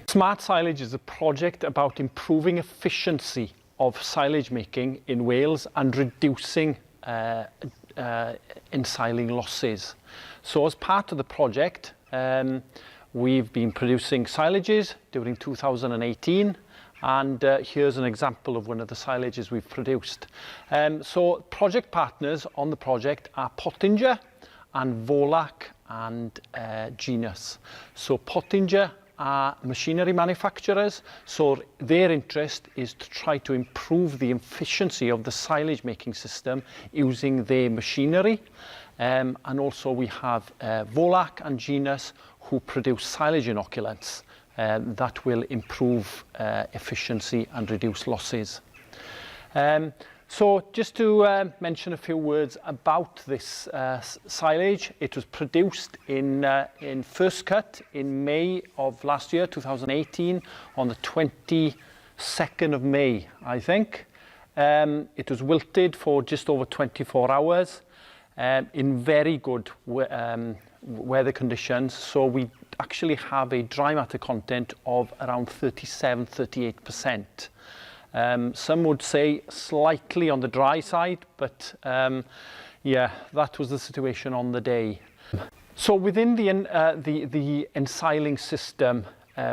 Smart silage is a project about improving efficiency of silage making in Wales and reducing ensiling losses. So as part of the project, we've been producing silages during 2018, and here's an example of one of the silages we've produced. So project partners on the project are Pottinger and Volac and Genus. So Pottinger are machinery manufacturers, so their interest is to try to improve the efficiency of the silage making system using their machinery. And also we have Volac and Genus who produce silage inoculants that will improve efficiency and reduce losses. So just to mention a few words about this silage. It was produced in first cut in May of last year, 2018, on the 22nd of May, I think. It was wilted for just over 24 hours in very good weather conditions. So we actually have a dry matter content of around 37–38%. Some would say slightly on the dry side, but yeah, that was the situation on the day. So within the ensiling system,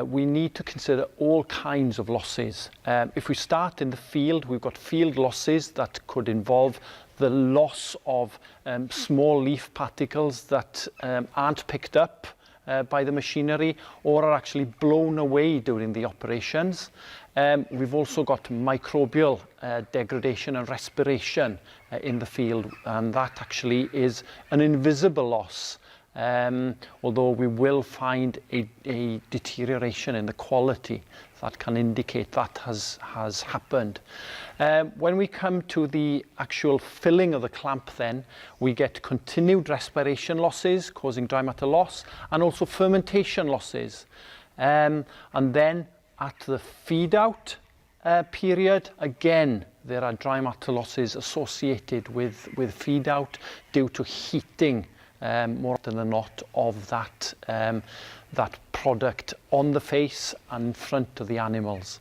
we need to consider all kinds of losses. If we start in the field, we've got field losses that could involve the loss of small leaf particles that aren't picked up by the machinery or are actually blown away during the operations. We've also got microbial degradation and respiration in the field, and that actually is an invisible loss, although we will find a deterioration in the quality that can indicate that has happened. When we come to the actual filling of the clamp then, we get continued respiration losses causing dry matter loss and also fermentation losses. And then at the feed out period, again, there are dry matter losses associated with feed out due to heating more often than not of that product on the face and in front of the animals.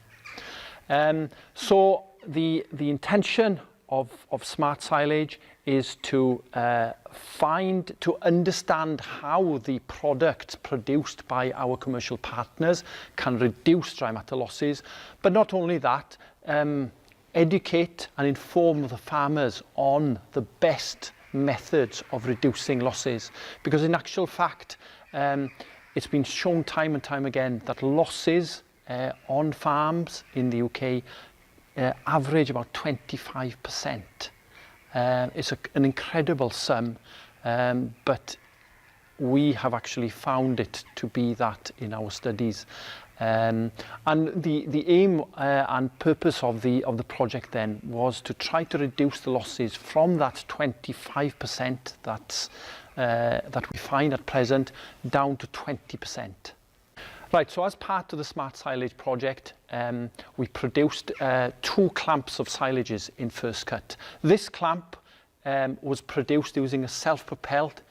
So the intention of smart silage is to understand how the products produced by our commercial partners can reduce dry matter losses, but not only that, educate and inform the farmers on the best methods of reducing losses, because in actual fact it's been shown time and time again that losses on farms in the UK average about 25%. It's an incredible sum, but we have actually found it to be that in our studies. And the aim and purpose of the project then was to try to reduce the losses from that 25% that we find at present down to 20%. Right, so as part of the Smart Silage project, we produced 2 clamps of silages in first cut. This clamp was produced using a self-propelled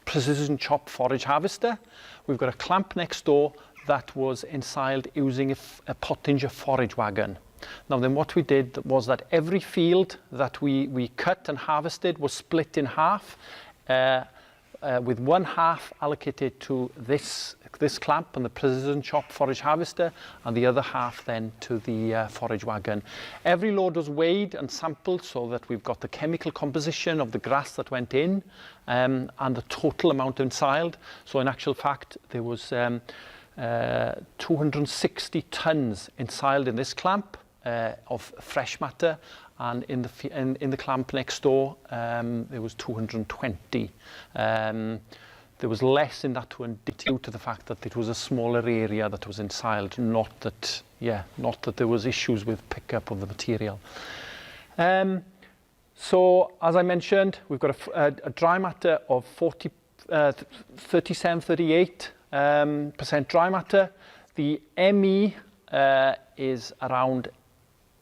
precision chop forage harvester. We've got a clamp next door that was ensiled using a Pottinger forage wagon. Now then what we did was that every field that we cut and harvested was split in half, with one half allocated to this clamp and the precision chop forage harvester, and the other half then to the forage wagon. Every load was weighed and sampled so that we've got the chemical composition of the grass that went in and the total amount ensiled. So in actual fact there was 260 tons ensiled in this clamp of fresh matter, and in the clamp next door there was 220. There was less in that one due to the fact that it was a smaller area that was ensiled, not that there was issues with pickup of the material. So as I mentioned, we've got a dry matter of 37–38% dry matter. The ME is around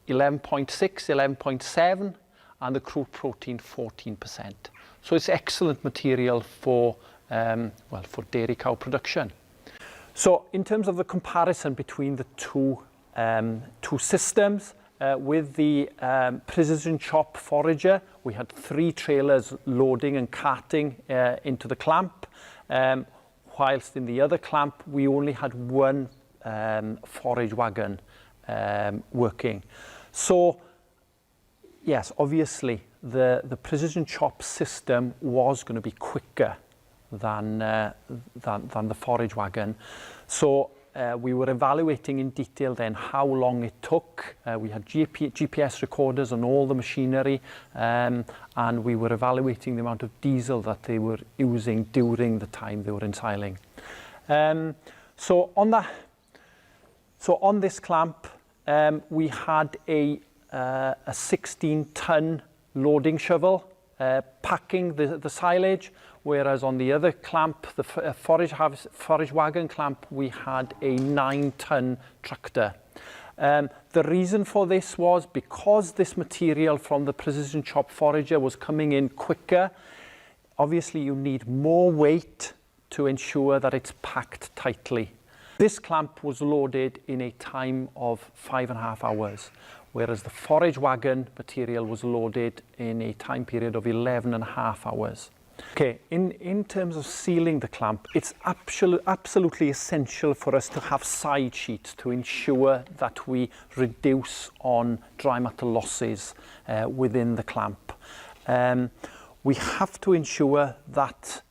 11.6, 11.7, and the crude protein 14%. So it's excellent material for dairy cow production. So in terms of the comparison between the two systems, with the precision chop forager, we had 3 trailers loading and carting into the clamp, whilst in the other clamp we only had 1 forage wagon working. So yes, obviously the precision chop system was going to be quicker than the forage wagon. So we were evaluating in detail then how long it took. We had GPS recorders on all the machinery, and we were evaluating the amount of diesel that they were using during the time they were ensiling. So on this clamp, we had a 16-ton loading shovel packing the silage, whereas on the other clamp, the forage wagon clamp, we had a 9-ton tractor. The reason for this was because this material from the precision chop forager was coming in quicker. Obviously you need more weight to ensure that it's packed tightly. This clamp was loaded in a time of 5.5 hours, whereas the forage wagon material was loaded in a time period of 11.5 hours. Okay, in terms of sealing the clamp, it's absolutely essential for us to have side sheets to ensure that we reduce on dry matter losses within the clamp. We have to ensure that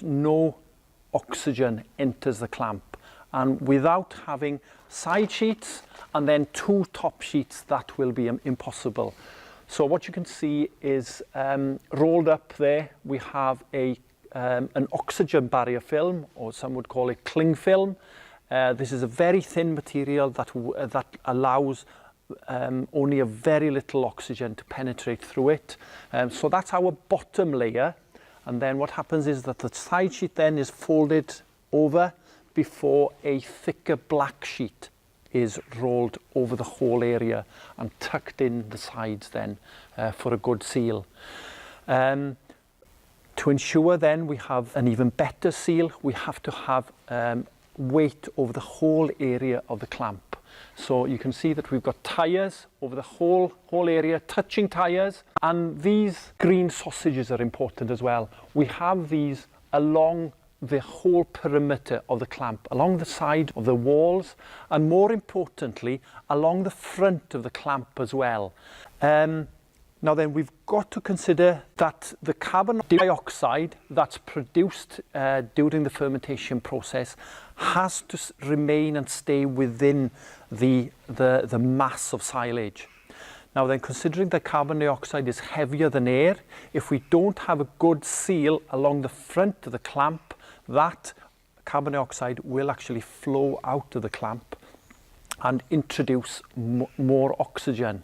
no oxygen enters the clamp, and without having side sheets and then 2 top sheets, that will be impossible. So what you can see is rolled up there we have an oxygen barrier film, or some would call it cling film. This is a very thin material that allows only a very little oxygen to penetrate through it. So that's our bottom layer, and then what happens is that the side sheet then is folded over before a thicker black sheet is rolled over the whole area and tucked in the sides then for a good seal. To ensure then we have an even better seal, we have to have weight over the whole area of the clamp. So you can see that we've got tyres over the whole area, touching tyres, and these green sausages are important as well. We have these along the whole perimeter of the clamp, along the side of the walls, and more importantly along the front of the clamp as well. Now then, we've got to consider that the carbon dioxide that's produced during the fermentation process has to remain and stay within the mass of silage. Now then, considering that carbon dioxide is heavier than air, if we don't have a good seal along the front of the clamp, that carbon dioxide will actually flow out of the clamp and introduce more oxygen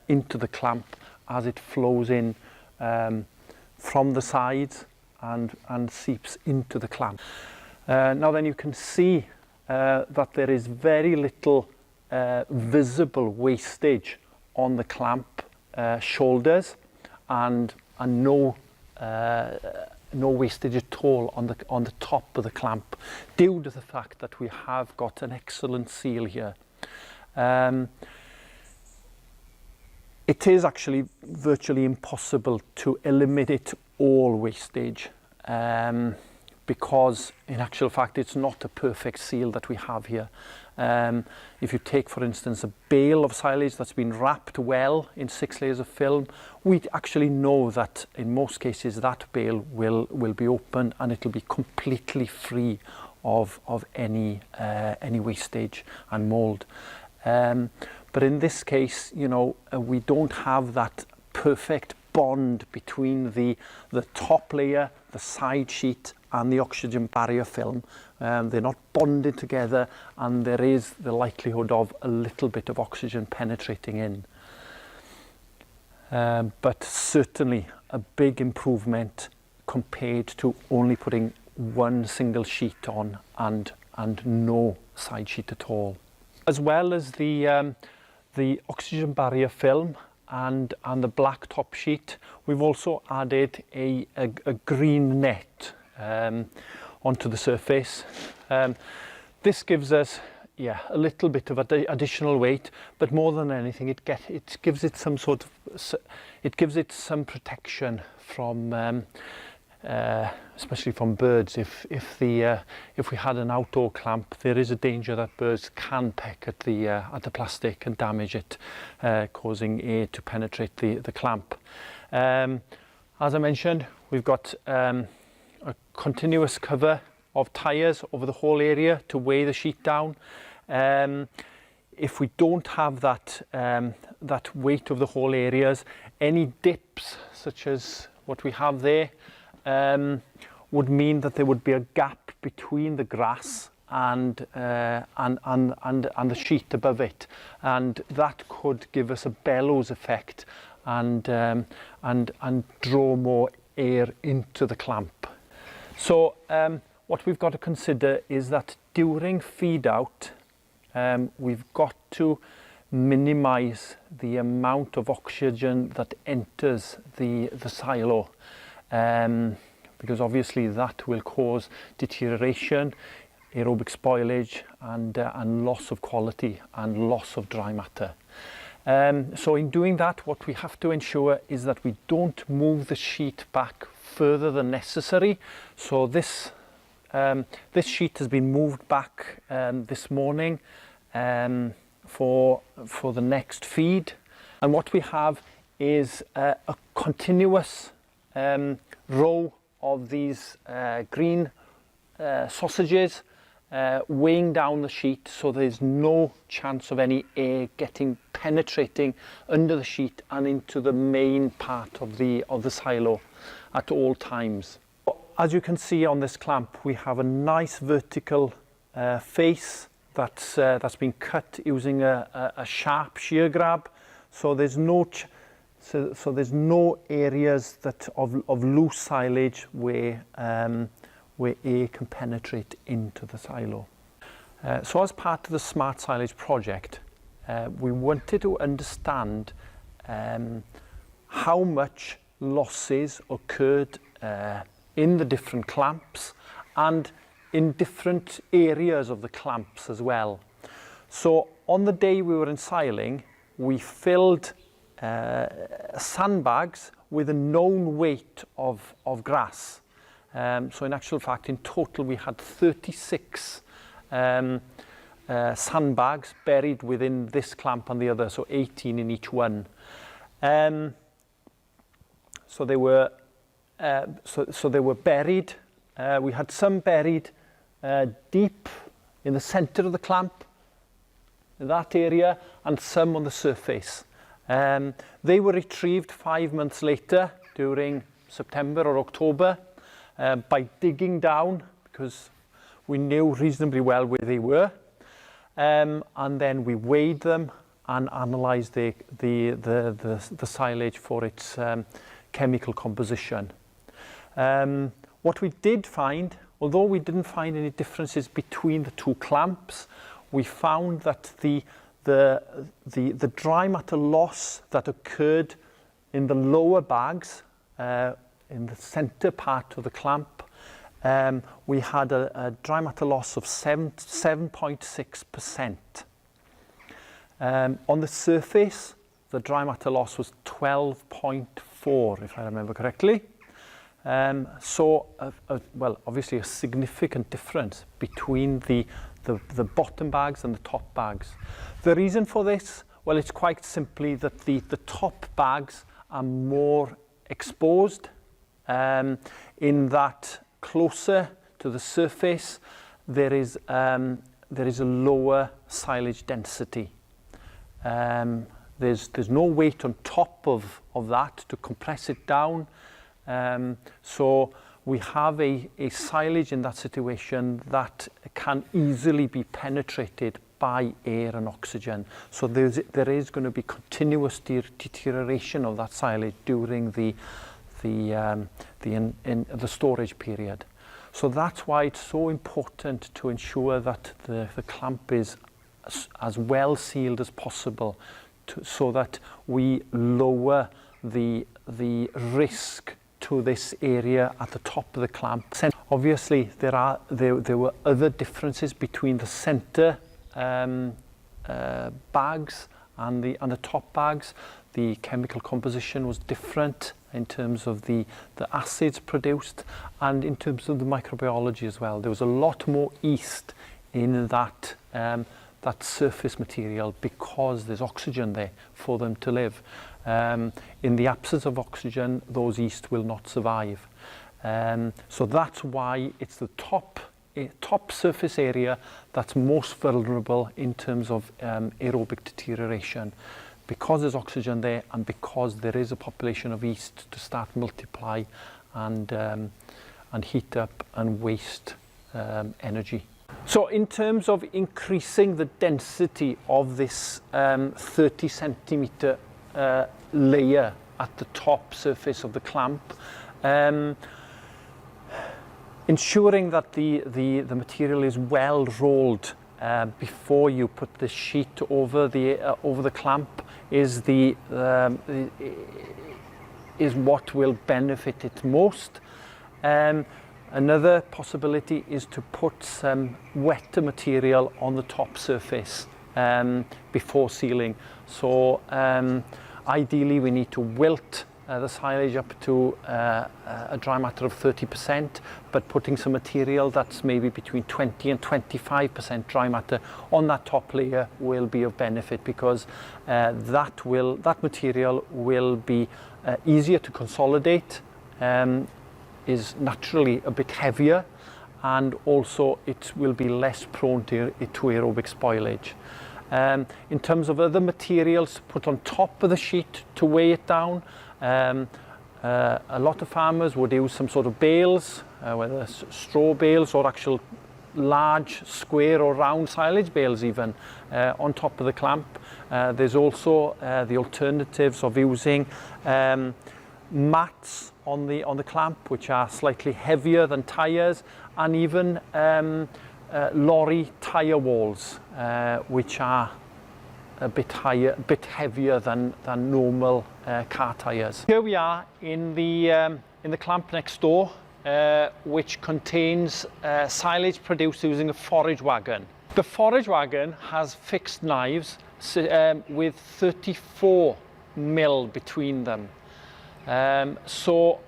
into the clamp as it flows in from the sides and seeps into the clamp. Now then, you can see that there is very little visible wastage on the clamp shoulders, and no wastage at all on the top of the clamp, due to the fact that we have got an excellent seal here. It is actually virtually impossible to eliminate all wastage, because in actual fact it's not a perfect seal that we have here. If you take, for instance, a bale of silage that's been wrapped well in 6 layers of film, we actually know that in most cases that bale will be open and it'll be completely free of any wastage and mold. But in this case, you know, we don't have that perfect bond between the top layer, the side sheet, and the oxygen barrier film. They're not bonded together, and there is the likelihood of a little bit of oxygen penetrating in. But certainly a big improvement compared to only putting one single sheet on and no side sheet at all. As well as the oxygen barrier film and the black top sheet, we've also added a green net. onto the surface. This gives us a little bit of additional weight, but more than anything it gives it some sort of some protection from especially from birds. If we had an outdoor clamp, there is a danger that birds can peck at the plastic and damage it, causing air to penetrate the clamp. As I mentioned, we've got a continuous cover of tyres over the whole area to weigh the sheet down. If we don't have that weight of the whole areas, any dips such as what we have there would mean that there would be a gap between the grass and the sheet above it, and that could give us a bellows effect and draw more air into the clamp. So what we've got to consider is that during feed out, we've got to minimize the amount of oxygen that enters the silo, because obviously that will cause deterioration, aerobic spoilage, and loss of quality and loss of dry matter. So in doing that, what we have to ensure is that we don't move the sheet back further than necessary. So this sheet has been moved back this morning for the next feed, and what we have is a continuous row of these green sausages weighing down the sheet, so there's no chance of any air penetrating under the sheet and into the main part of the silo at all times. As you can see on this clamp, we have a nice vertical face that's been cut using a sharp shear grab, so there's no areas of loose silage where air can penetrate into the silo. So as part of the Smart Silage project, we wanted to understand how much losses occurred in the different clamps and in different areas of the clamps as well. So on the day we were ensiling, we filled sandbags with a known weight of grass. So in actual fact, in total we had 36 sandbags buried within this clamp and the other, so 18 in each one. So they were buried. We had some buried deep in the center of the clamp, in that area, and some on the surface. They were retrieved 5 months later during September or October by digging down, because we knew reasonably well where they were, and then we weighed them and analysed the silage for its chemical composition. What we did find, although we didn't find any differences between the two clamps, we found that the dry matter loss that occurred in the lower bags, in the centre part of the clamp, we had a dry matter loss of 7.6%. On the surface, the dry matter loss was 12.4, if I remember correctly. So, well, obviously a significant difference between the bottom bags and the top bags. The reason for this, well, it's quite simply that the top bags are more exposed, in that closer to the surface there is a lower silage density. There's no weight on top of that to compress it down. So we have a silage in that situation that can easily be penetrated by air and oxygen. So there is going to be continuous deterioration of that silage during the storage period. So that's why it's so important to ensure that the clamp is as well sealed as possible, so that we lower the risk to this area at the top of the clamp. Obviously, there were other differences between the centre bags and the top bags. The chemical composition was different in terms of the acids produced and in terms of the microbiology as well. There was a lot more yeast in that surface material because there's oxygen there for them to live. In the absence of oxygen, those yeast will not survive. So that's why it's the top surface area that's most vulnerable in terms of aerobic deterioration, because there's oxygen there and because there is a population of yeast to start multiply and heat up and waste energy. So in terms of increasing the density of this 30 centimetre layer at the top surface of the clamp, ensuring that the material is well rolled before you put the sheet over the clamp is what will benefit it most. Another possibility is to put some wetter material on the top surface before sealing. So ideally we need to wilt the silage up to a dry matter of 30%, but putting some material that's maybe between 20 and 25% dry matter on that top layer will be of benefit, because that material will be easier to consolidate, is naturally a bit heavier, and also it will be less prone to aerobic spoilage. In terms of other materials to put on top of the sheet to weigh it down, a lot of farmers would use some sort of bales, whether straw bales or actual large square or round silage bales even, on top of the clamp. There's also the alternatives of using mats on the clamp, which are slightly heavier than tyres, and even lorry tyre walls, which are a bit heavier than normal car tyres. Here we are in the clamp next door, which contains silage produced using a forage wagon. The forage wagon has fixed knives with 34 mil between them. So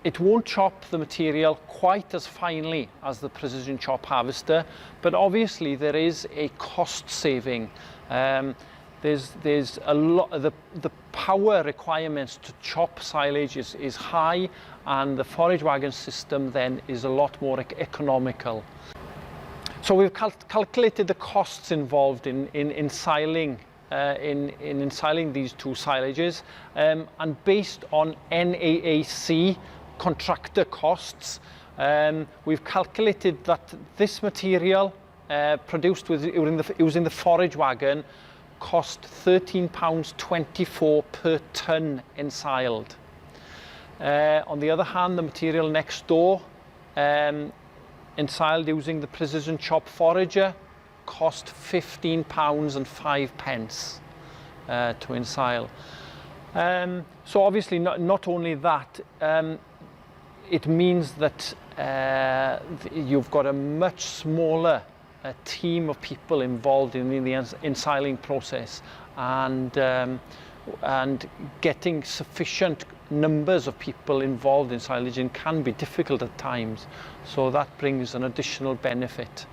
it won't chop the material quite as finely as the precision chop harvester, but obviously there is a cost saving. There's a lot, the power requirements to chop silage is high, and the forage wagon system then is a lot more economical. So we've calculated the costs involved in siling these two silages, and based on NAAC contractor costs, we've calculated that this material produced using the forage wagon cost £13.24 per tonne ensiled. On the other hand, the material next door, ensiled using the precision chop forager, cost £15.05 to ensile. So obviously not only that, it means that you've got a much smaller team of people involved in the ensiling process, and getting sufficient numbers of people involved in silaging can be difficult at times. So that brings an additional benefit.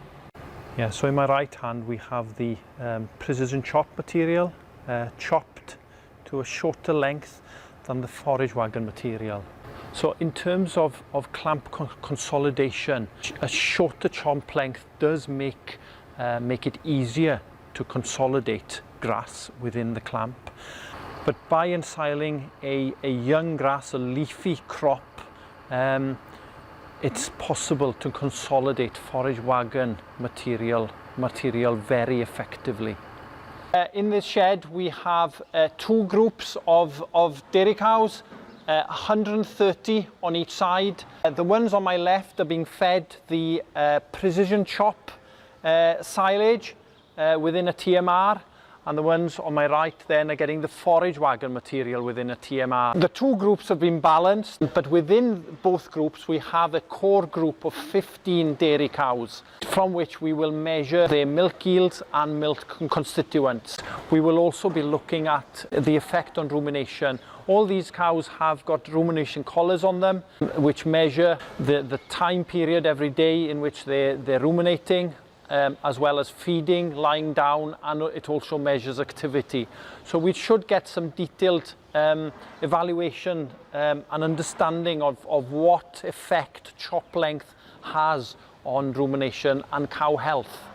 Yeah, so in my right hand we have the precision chop material, chopped to a shorter length than the forage wagon material. So in terms of clamp consolidation, a shorter chop length does make it easier to consolidate grass within the clamp. But by ensiling a young grass, a leafy crop, it's possible to consolidate forage wagon material very effectively. In this shed we have two groups of dairy cows, 130 on each side. The ones on my left are being fed the precision chop silage within a TMR, and the ones on my right then are getting the forage wagon material within a TMR. The two groups have been balanced, but within both groups we have a core group of 15 dairy cows from which we will measure their milk yields and milk constituents. We will also be looking at the effect on rumination. All these cows have got rumination collars on them, which measure the time period every day in which they're ruminating, as well as feeding, lying down, and it also measures activity. So we should get some detailed evaluation and understanding of what effect chop length has on rumination and cow health.